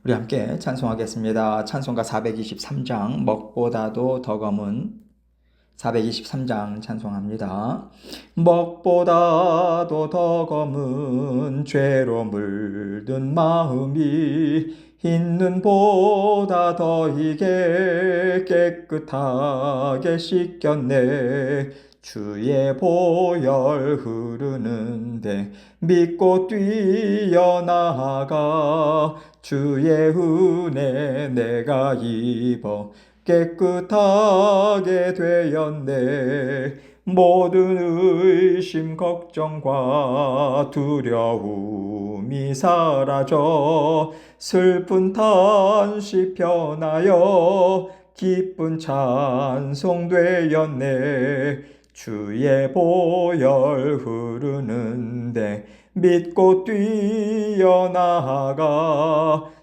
우리 함께 찬송하겠습니다. 찬송가 423장 먹보다도 더 검은 423장 찬송합니다. 먹보다도 더 검은 죄로 물든 마음이 흰 눈보다 더 희게 깨끗하게 씻겼네. 주의 보혈 흐르는데 믿고 뛰어나가 주의 은혜 내가 입어 깨끗하게 되었네. 모든 의심 걱정과 두려움이 사라져 슬픈 탄시 편하여 기쁜 찬송 되었네. 주의 보혈 흐르는데 믿고 뛰어나가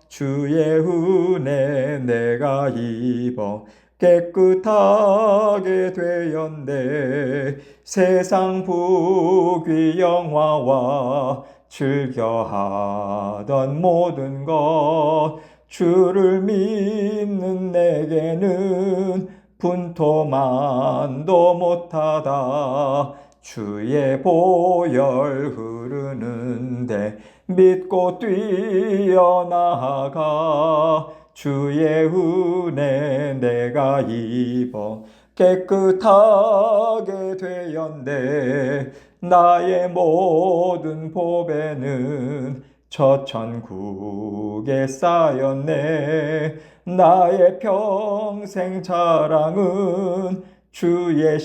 주의 은혜 내가 입어 깨끗하게 되었네. 세상 부귀 영화와 즐겨하던 모든 것 주를 믿는 내게는 분토만도 못하다. 주의 보혈 흐르는데 믿고 뛰어나가 주의 은혜 내가 입어 깨끗하게 되었네. 나의 모든 보배는 저 천국에 쌓였네. 나의 평생 자랑은 주의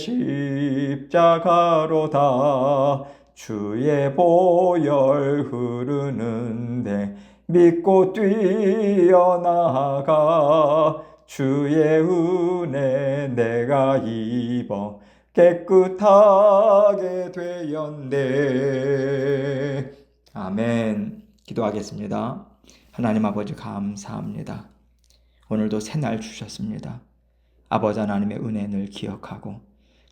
십자가로다. 주의 보혈 흐르는데 믿고 뛰어나가 주의 은혜 내가 입어 깨끗하게 되었네. 아멘. 기도하겠습니다. 하나님 아버지 감사합니다. 오늘도 새날 주셨습니다. 아버지 하나님의 은혜를 기억하고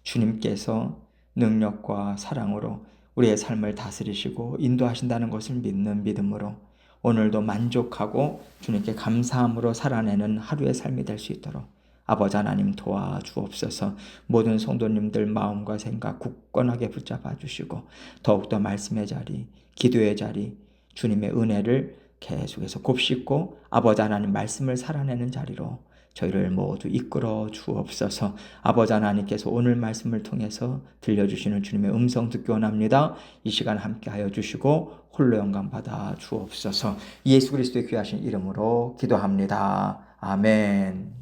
주님께서 능력과 사랑으로 우리의 삶을 다스리시고 인도하신다는 것을 믿는 믿음으로 오늘도 만족하고 주님께 감사함으로 살아내는 하루의 삶이 될 수 있도록 아버지 하나님 도와주옵소서. 모든 성도님들 마음과 생각 굳건하게 붙잡아 주시고 더욱더 말씀의 자리, 기도의 자리, 주님의 은혜를 계속해서 곱씹고 아버지 하나님 말씀을 살아내는 자리로 저희를 모두 이끌어 주옵소서. 아버지 하나님께서 오늘 말씀을 통해서 들려주시는 주님의 음성 듣기 원합니다. 이 시간 함께하여 주시고 홀로 영광 받아 주옵소서. 예수 그리스도의 귀하신 이름으로 기도합니다. 아멘.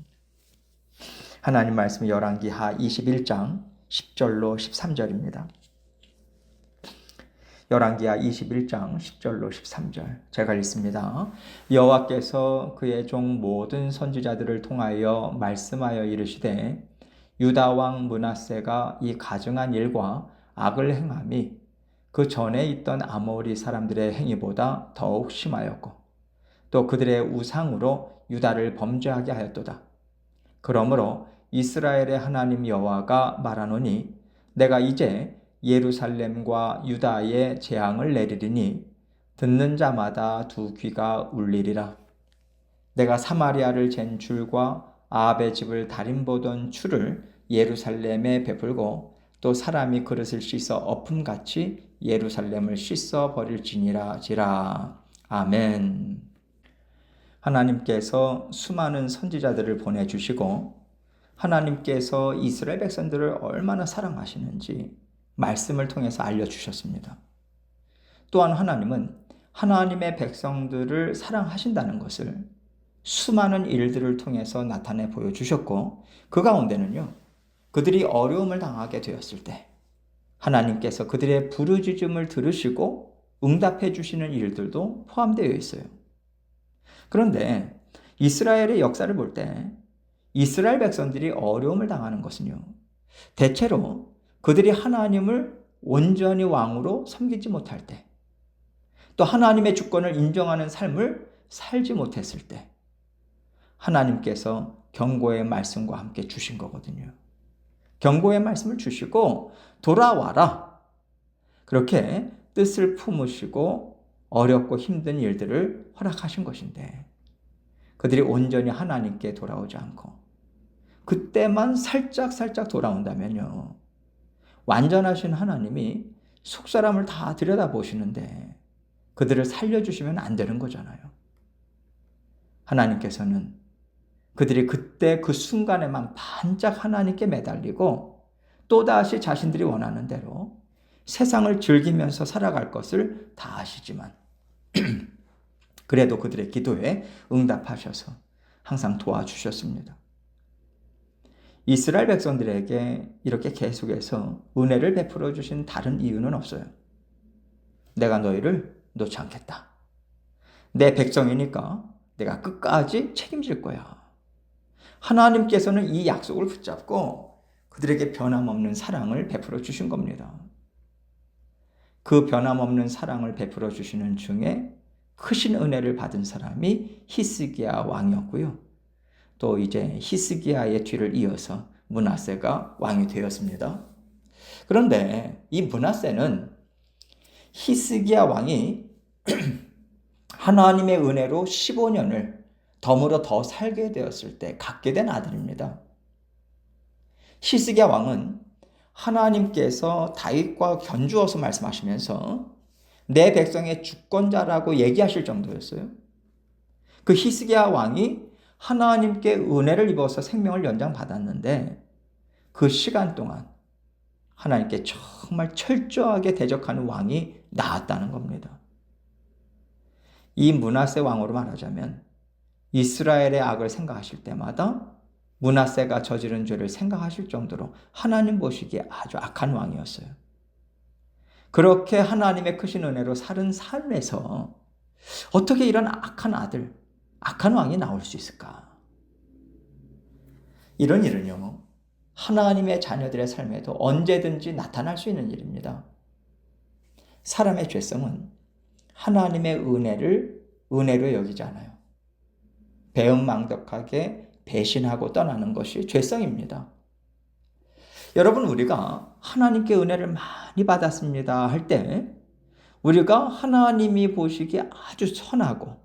하나님 말씀 열왕기하 21장 10절로 13절입니다. 열왕기하 21장 10절로 13절 제가 읽습니다. 여호와께서 그의 종 모든 선지자들을 통하여 말씀하여 이르시되 유다 왕 므낫세가 이 가증한 일과 악을 행함이 그 전에 있던 아모리 사람들의 행위보다 더욱 심하였고 또 그들의 우상으로 유다를 범죄하게 하였도다. 그러므로 이스라엘의 하나님 여호와가 말하노니 내가 이제 예루살렘과 유다에 재앙을 내리리니 듣는 자마다 두 귀가 울리리라. 내가 사마리아를 잰 줄과 아합의 집을 다림보던 추를 예루살렘에 베풀고 또 사람이 그릇을 씻어 엎음같이 예루살렘을 씻어 버릴지니라. 아멘. 하나님께서 수많은 선지자들을 보내주시고 하나님께서 이스라엘 백성들을 얼마나 사랑하시는지 말씀을 통해서 알려주셨습니다. 또한 하나님은 하나님의 백성들을 사랑하신다는 것을 수많은 일들을 통해서 나타내 보여주셨고 그 가운데는요, 그들이 어려움을 당하게 되었을 때 하나님께서 그들의 부르짖음을 들으시고 응답해 주시는 일들도 포함되어 있어요. 그런데 이스라엘의 역사를 볼 때 이스라엘 백성들이 어려움을 당하는 것은요, 대체로 그들이 하나님을 온전히 왕으로 섬기지 못할 때, 또 하나님의 주권을 인정하는 삶을 살지 못했을 때 하나님께서 경고의 말씀과 함께 주신 거거든요. 경고의 말씀을 주시고 돌아와라, 그렇게 뜻을 품으시고 어렵고 힘든 일들을 허락하신 것인데 그들이 온전히 하나님께 돌아오지 않고 그때만 살짝 돌아온다면요, 완전하신 하나님이 속사람을 다 들여다보시는데 그들을 살려주시면 안 되는 거잖아요. 하나님께서는 그들이 그때 그 순간에만 반짝 하나님께 매달리고 또다시 자신들이 원하는 대로 세상을 즐기면서 살아갈 것을 다 아시지만 그래도 그들의 기도에 응답하셔서 항상 도와주셨습니다. 이스라엘 백성들에게 이렇게 계속해서 은혜를 베풀어 주신 다른 이유는 없어요. 내가 너희를 놓지 않겠다. 내 백성이니까 내가 끝까지 책임질 거야. 하나님께서는 이 약속을 붙잡고 그들에게 변함없는 사랑을 베풀어 주신 겁니다. 그 변함없는 사랑을 베풀어 주시는 중에 크신 은혜를 받은 사람이 히스기야 왕이었고요. 또 이제 히스기야의 뒤를 이어서 므낫세가 왕이 되었습니다. 그런데 이 므낫세는 히스기야 왕이 하나님의 은혜로 15년을 덤으로 더 살게 되었을 때 갖게 된 아들입니다. 히스기야 왕은 하나님께서 다윗과 견주어서 말씀하시면서 내 백성의 주권자라고 얘기하실 정도였어요. 그 히스기야 왕이 하나님께 은혜를 입어서 생명을 연장받았는데 그 시간 동안 하나님께 정말 철저하게 대적하는 왕이 나왔다는 겁니다. 이 므낫세 왕으로 말하자면 이스라엘의 악을 생각하실 때마다 므낫세가 저지른 죄를 생각하실 정도로 하나님 보시기에 아주 악한 왕이었어요. 그렇게 하나님의 크신 은혜로 사는 삶에서 어떻게 이런 악한 아들, 악한 왕이 나올 수 있을까? 이런 일은요, 하나님의 자녀들의 삶에도 언제든지 나타날 수 있는 일입니다. 사람의 죄성은 하나님의 은혜로 여기지 않아요. 배은망덕하게 배신하고 떠나는 것이 죄성입니다. 여러분, 우리가 하나님께 은혜를 많이 받았습니다 할 때 우리가 하나님이 보시기에 아주 선하고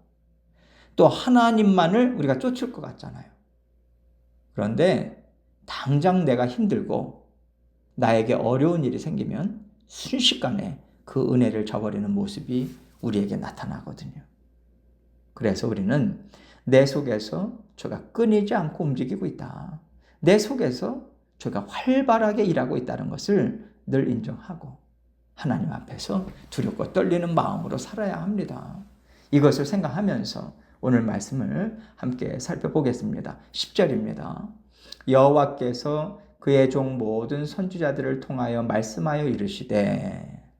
또 하나님만을 우리가 쫓을 것 같잖아요. 그런데 당장 내가 힘들고 나에게 어려운 일이 생기면 순식간에 그 은혜를 저버리는 모습이 우리에게 나타나거든요. 그래서 우리는 내 속에서 죄가 끊이지 않고 움직이고 있다. 내 속에서 죄가 활발하게 일하고 있다는 것을 늘 인정하고 하나님 앞에서 두렵고 떨리는 마음으로 살아야 합니다. 이것을 생각하면서 오늘 말씀을 함께 살펴보겠습니다. 10절입니다. 여호와께서 그의 종 모든 선지자들을 통하여 말씀하여 이르시되,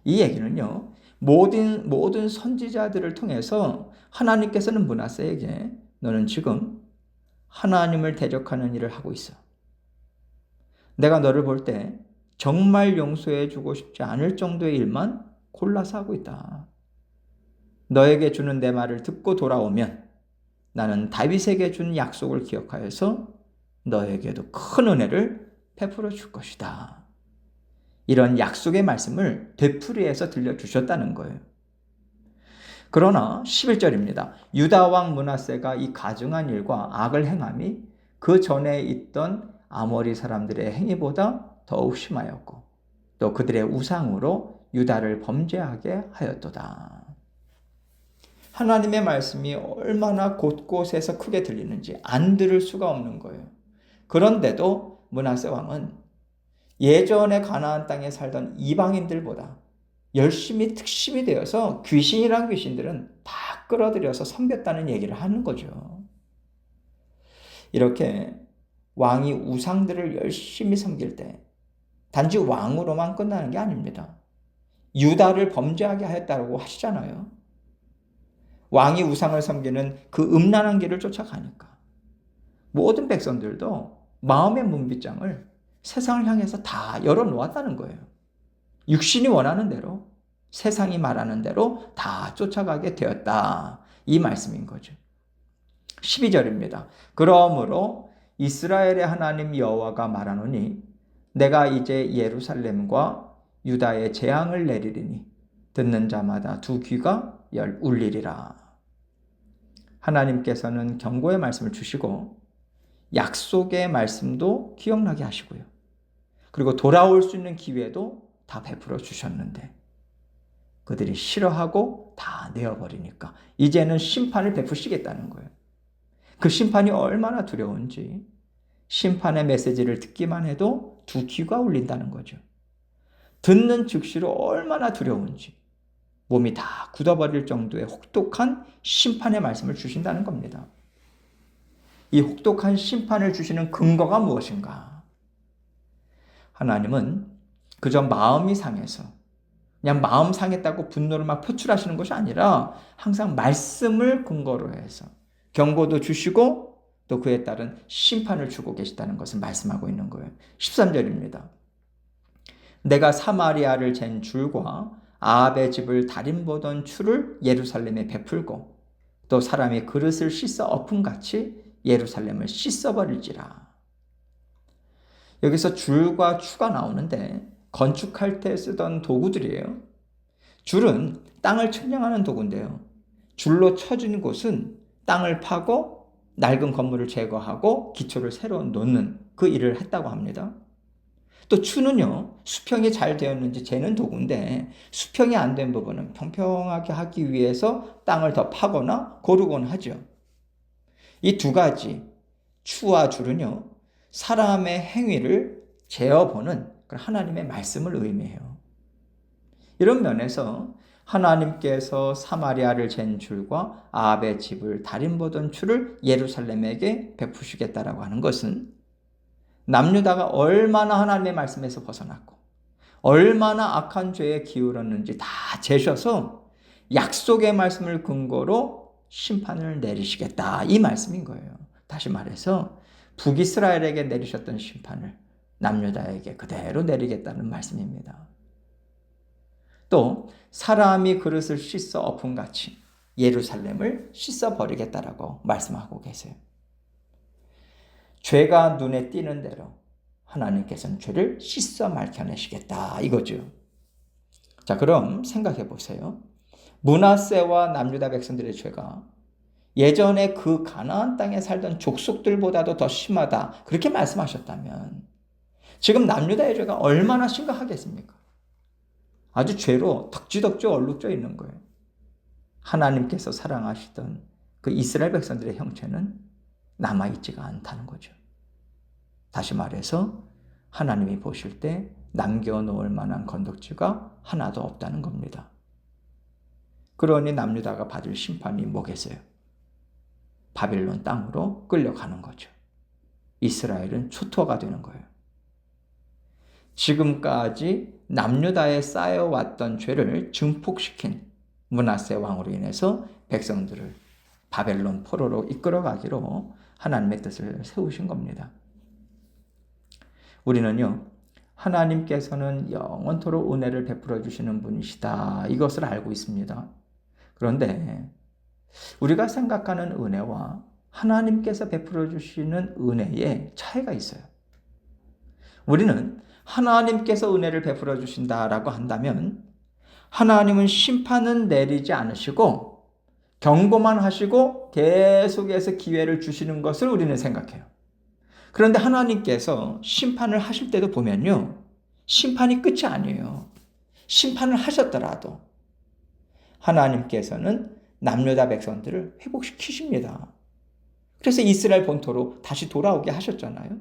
이 얘기는요, 모든 선지자들을 통해서 하나님께서는 므낫세에게 너는 지금 하나님을 대적하는 일을 하고 있어. 내가 너를 볼 때 정말 용서해 주고 싶지 않을 정도의 일만 골라서 하고 있다. 너에게 주는 내 말을 듣고 돌아오면 나는 다윗에게 준 약속을 기억하여서 너에게도 큰 은혜를 베풀어 줄 것이다. 이런 약속의 말씀을 되풀이해서 들려주셨다는 거예요. 그러나 11절입니다. 유다 왕 므낫세가 이 가증한 일과 악을 행함이 그 전에 있던 아모리 사람들의 행위보다 더욱 심하였고 또 그들의 우상으로 유다를 범죄하게 하였도다. 하나님의 말씀이 얼마나 곳곳에서 크게 들리는지 안 들을 수가 없는 거예요. 그런데도 므낫세 왕은 예전에 가나안 땅에 살던 이방인들보다 열심히 특심이 되어서 귀신이란 귀신들은 다 끌어들여서 섬겼다는 얘기를 하는 거죠. 이렇게 왕이 우상들을 열심히 섬길 때 단지 왕으로만 끝나는 게 아닙니다. 유다를 범죄하게 하였다고 하시잖아요. 왕이 우상을 섬기는 그 음란한 길을 쫓아가니까 모든 백성들도 마음의 문빗장을 세상을 향해서 다 열어놓았다는 거예요. 육신이 원하는 대로, 세상이 말하는 대로 다 쫓아가게 되었다. 이 말씀인 거죠. 12절입니다. 그러므로 이스라엘의 하나님 여호와가 말하노니 내가 이제 예루살렘과 유다에 재앙을 내리리니 듣는 자마다 두 귀가 울리리라. 하나님께서는 경고의 말씀을 주시고 약속의 말씀도 기억나게 하시고요. 그리고 돌아올 수 있는 기회도 다 베풀어 주셨는데 그들이 싫어하고 다 내어버리니까 이제는 심판을 베푸시겠다는 거예요. 그 심판이 얼마나 두려운지 심판의 메시지를 듣기만 해도 두 귀가 울린다는 거죠. 듣는 즉시로 얼마나 두려운지 몸이 다 굳어버릴 정도의 혹독한 심판의 말씀을 주신다는 겁니다. 이 혹독한 심판을 주시는 근거가 무엇인가? 하나님은 그저 마음이 상해서 그냥 마음 상했다고 분노를 막 표출하시는 것이 아니라 항상 말씀을 근거로 해서 경고도 주시고 또 그에 따른 심판을 주고 계시다는 것을 말씀하고 있는 거예요. 13절입니다. 내가 사마리아를 잰 줄과 아합의 집을 다림보던 추를 예루살렘에 베풀고 또 사람이 그릇을 씻어 엎음같이 예루살렘을 씻어버릴지라. 여기서 줄과 추가 나오는데 건축할 때 쓰던 도구들이에요. 줄은 땅을 측량하는 도구인데요. 줄로 쳐진 곳은 땅을 파고 낡은 건물을 제거하고 기초를 새로 놓는 그 일을 했다고 합니다. 또 추는요, 수평이 잘 되었는지 재는 도구인데 수평이 안 된 부분은 평평하게 하기 위해서 땅을 더 파거나 고르곤 하죠. 이 두 가지 추와 줄은요, 사람의 행위를 재어보는 하나님의 말씀을 의미해요. 이런 면에서 하나님께서 사마리아를 잰 줄과 아합의 집을 다림보던 추를 예루살렘에게 베푸시겠다라고 하는 것은 남유다가 얼마나 하나님의 말씀에서 벗어났고 얼마나 악한 죄에 기울었는지 다 재셔서 약속의 말씀을 근거로 심판을 내리시겠다, 이 말씀인 거예요. 다시 말해서 북이스라엘에게 내리셨던 심판을 남유다에게 그대로 내리겠다는 말씀입니다. 또 사람이 그릇을 씻어 엎음같이 예루살렘을 씻어버리겠다라고 말씀하고 계세요. 죄가 눈에 띄는 대로 하나님께서는 죄를 씻어 밝혀내시겠다, 이거죠. 자, 그럼 생각해 보세요. 므낫세와 남유다 백성들의 죄가 예전에 그 가나안 땅에 살던 족속들보다도 더 심하다, 그렇게 말씀하셨다면 지금 남유다의 죄가 얼마나 심각하겠습니까? 아주 죄로 덕지덕지 얼룩져 있는 거예요. 하나님께서 사랑하시던 그 이스라엘 백성들의 형체는 남아있지가 않다는 거죠. 다시 말해서 하나님이 보실 때 남겨놓을 만한 건덕지가 하나도 없다는 겁니다. 그러니 남유다가 받을 심판이 뭐겠어요? 바빌론 땅으로 끌려가는 거죠. 이스라엘은 초토화가 되는 거예요. 지금까지 남유다에 쌓여왔던 죄를 증폭시킨 므낫세 왕으로 인해서 백성들을 바벨론 포로로 이끌어가기로 하나님의 뜻을 세우신 겁니다. 우리는요, 하나님께서는 영원토록 은혜를 베풀어 주시는 분이시다, 이것을 알고 있습니다. 그런데 우리가 생각하는 은혜와 하나님께서 베풀어 주시는 은혜에 차이가 있어요. 우리는 하나님께서 은혜를 베풀어 주신다라고 한다면 하나님은 심판은 내리지 않으시고 경고만 하시고 계속해서 기회를 주시는 것을 우리는 생각해요. 그런데 하나님께서 심판을 하실 때도 보면요, 심판이 끝이 아니에요. 심판을 하셨더라도 하나님께서는 남유다 백성들을 회복시키십니다. 그래서 이스라엘 본토로 다시 돌아오게 하셨잖아요.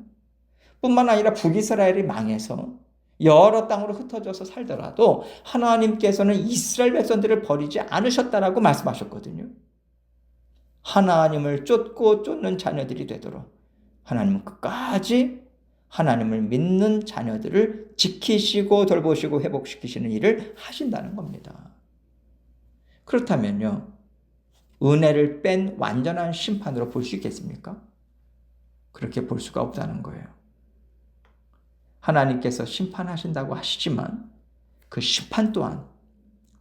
뿐만 아니라 북이스라엘이 망해서 여러 땅으로 흩어져서 살더라도 하나님께서는 이스라엘 백성들을 버리지 않으셨다라고 말씀하셨거든요. 하나님을 쫓고 쫓는 자녀들이 되도록 하나님은 끝까지 하나님을 믿는 자녀들을 지키시고 돌보시고 회복시키시는 일을 하신다는 겁니다. 그렇다면요, 은혜를 뺀 완전한 심판으로 볼 수 있겠습니까? 그렇게 볼 수가 없다는 거예요. 하나님께서 심판하신다고 하시지만 그 심판 또한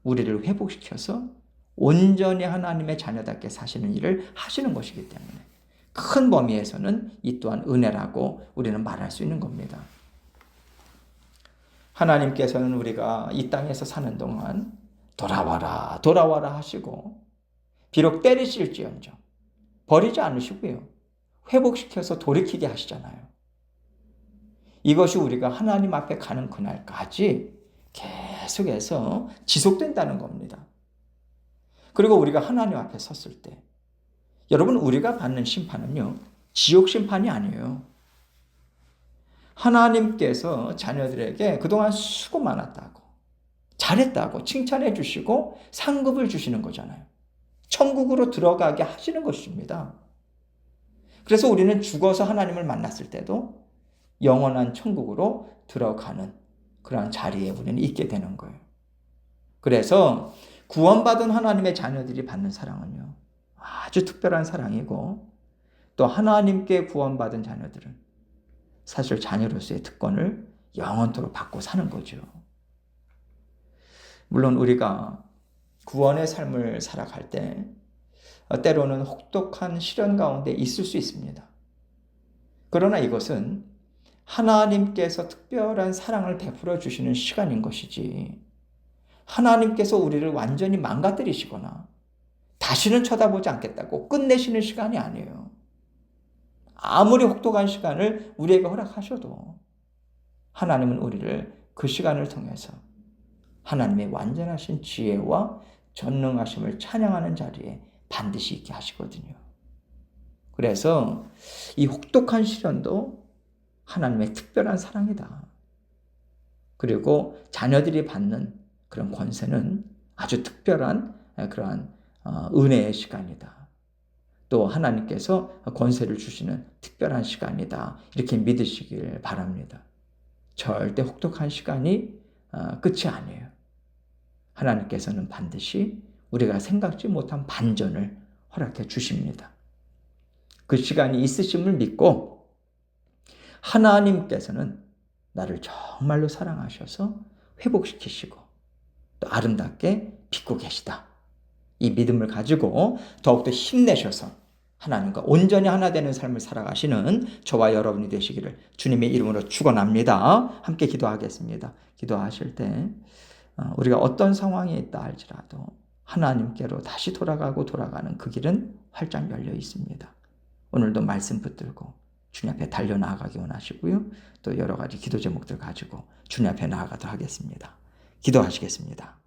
우리를 회복시켜서 온전히 하나님의 자녀답게 사시는 일을 하시는 것이기 때문에 큰 범위에서는 이 또한 은혜라고 우리는 말할 수 있는 겁니다. 하나님께서는 우리가 이 땅에서 사는 동안 돌아와라 돌아와라 하시고 비록 때리실지언정 버리지 않으시고요. 회복시켜서 돌이키게 하시잖아요. 이것이 우리가 하나님 앞에 가는 그날까지 계속해서 지속된다는 겁니다. 그리고 우리가 하나님 앞에 섰을 때 여러분, 우리가 받는 심판은요, 지옥 심판이 아니에요. 하나님께서 자녀들에게 그동안 수고 많았다고, 잘했다고 칭찬해 주시고 상급을 주시는 거잖아요. 천국으로 들어가게 하시는 것입니다. 그래서 우리는 죽어서 하나님을 만났을 때도 영원한 천국으로 들어가는 그러한 자리에 우리는 있게 되는 거예요. 그래서 구원받은 하나님의 자녀들이 받는 사랑은요, 아주 특별한 사랑이고, 또 하나님께 구원받은 자녀들은 사실 자녀로서의 특권을 영원토록 받고 사는 거죠. 물론 우리가 구원의 삶을 살아갈 때 때로는 혹독한 시련 가운데 있을 수 있습니다. 그러나 이것은 하나님께서 특별한 사랑을 베풀어 주시는 시간인 것이지, 하나님께서 우리를 완전히 망가뜨리시거나 다시는 쳐다보지 않겠다고 끝내시는 시간이 아니에요. 아무리 혹독한 시간을 우리에게 허락하셔도 하나님은 우리를 그 시간을 통해서 하나님의 완전하신 지혜와 전능하심을 찬양하는 자리에 반드시 있게 하시거든요. 그래서 이 혹독한 시련도 하나님의 특별한 사랑이다. 그리고 자녀들이 받는 그런 권세는 아주 특별한 그러한 은혜의 시간이다. 또 하나님께서 권세를 주시는 특별한 시간이다. 이렇게 믿으시길 바랍니다. 절대 혹독한 시간이 끝이 아니에요. 하나님께서는 반드시 우리가 생각지 못한 반전을 허락해 주십니다. 그 시간이 있으심을 믿고 하나님께서는 나를 정말로 사랑하셔서 회복시키시고 또 아름답게 빚고 계시다. 이 믿음을 가지고 더욱더 힘내셔서 하나님과 온전히 하나 되는 삶을 살아가시는 저와 여러분이 되시기를 주님의 이름으로 축원합니다. 함께 기도하겠습니다. 기도하실 때 우리가 어떤 상황에 있다 할지라도 하나님께로 다시 돌아가는 그 길은 활짝 열려 있습니다. 오늘도 말씀 붙들고 주님 앞에 달려나가기 원하시고요. 또 여러 가지 기도 제목들 가지고 주님 앞에 나아가도록 하겠습니다. 기도하시겠습니다.